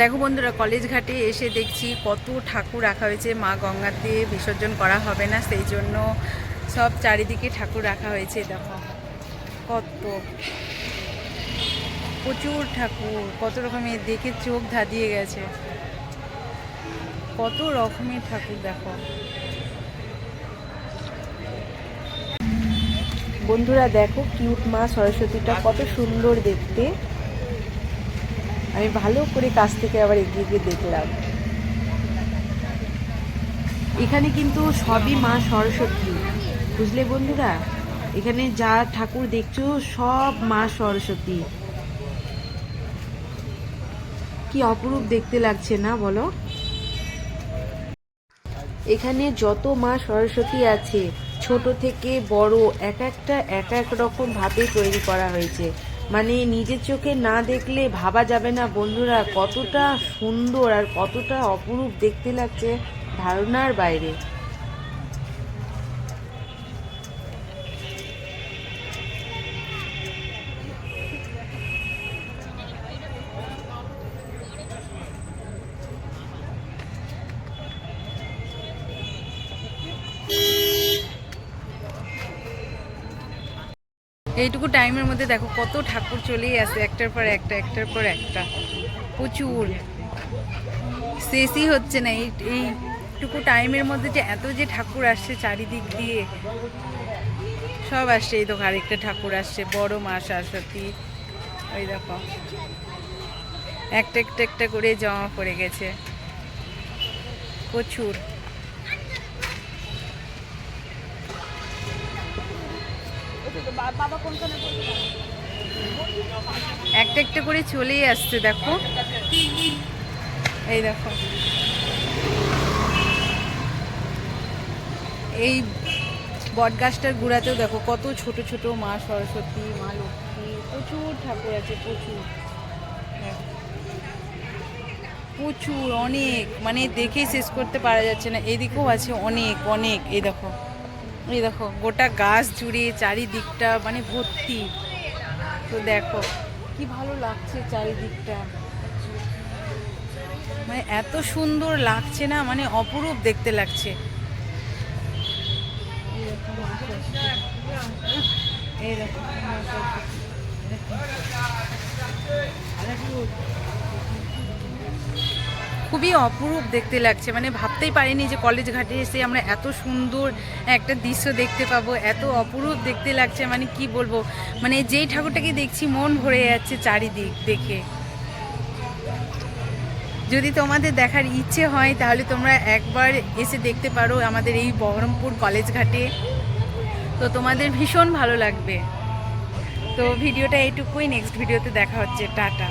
দেখো বন্ধুরা, কলেজ ঘাটে এসে দেখছি কত ঠাকুর রাখা হয়েছে। মা গঙ্গাতে বিসর্জন করা হবে না, সেই জন্য সব চারিদিকে ঠাকুর রাখা হয়েছে। দেখো কত, প্রচুর ঠাকুর, কত রকমের, দেখে চোখ ধাঁধিয়ে গেছে। কত রকমের ঠাকুর দেখো বন্ধুরা। দেখো কিউট মা সরস্বতীটা কত সুন্দর দেখতে। আমি ভালো করে কাছ থেকে আবার এগিয়ে গিয়ে দেখলাম। এখানে কিন্তু সবই মা সরস্বতী, বুঝলে বন্ধুরা। এখানে যা ঠাকুর দেখছো সব মা সরস্বতী। কি অপরূপ দেখতে লাগছে না বলো। এখানে যত মা সরস্বতী আছে, ছোট থেকে বড়, এক এক রকম ভাবে তৈরি করা হয়েছে। মানে নিজের চোখে না দেখলে ভাবা যাবে না বন্ধুরা, কতটা সুন্দর আর কতটা অপরূপ দেখতে লাগছে, ধারণার বাইরে। এইটুকু টাইমের মধ্যে দেখো কত ঠাকুর চলেই আসে, একটার পর একটা, একটার পর একটা, প্রচুর, শেষই হচ্ছে না। এইটুকু টাইমের মধ্যে যে এত যে ঠাকুর আসছে চারিদিক দিয়ে, সব আসছে। এই তো আরেকটা ঠাকুর আসছে, বড় মা সরস্বতী। ওই দেখো একটা একটা একটা করে জমা পড়ে গেছে, প্রচুর। একটা একটা করে চলেই আসছে দেখো। এই দেখো, এই বটগাছটার গুড়াতেও দেখো কত ছোট ছোট মা সরস্বতী, মা লক্ষ্মী, প্রচুর ঠাকুর আছে, প্রচুর প্রচুর, অনেক, মানে দেখেই শেষ করতে পারা যাচ্ছে না। এদিকেও আছে অনেক অনেক। এই দেখো, এই দেখো গোটা গাছ জুড়ে চারিদিকটা মানে ভর্তি। তো দেখো কি ভালো লাগছে চারিদিকটা, মানে এত সুন্দর লাগছে না, মানে অপরূপ দেখতে লাগছে। এই দেখো, খুবই অপরূপ দেখতে লাগছে। মানে ভাবতেই পারিনি যে কলেজ ঘাটে এসে আমরা এত সুন্দর একটা দৃশ্য দেখতে পাবো, এত অপরূপ দেখতে লাগছে। মানে কি বলবো, মানে যেই ঠাকুরটাকে দেখছি মন ভরে যাচ্ছে চারিদিক দেখে। যদি তোমাদের দেখার ইচ্ছে হয় তাহলে তোমরা একবার এসে দেখতে পারো আমাদের এই বহরমপুর কলেজ ঘাটে, তো তোমাদের ভীষণ ভালো লাগবে। তো ভিডিওটা এইটুকুই, নেক্সট ভিডিওতে দেখা হচ্ছে, টাটা।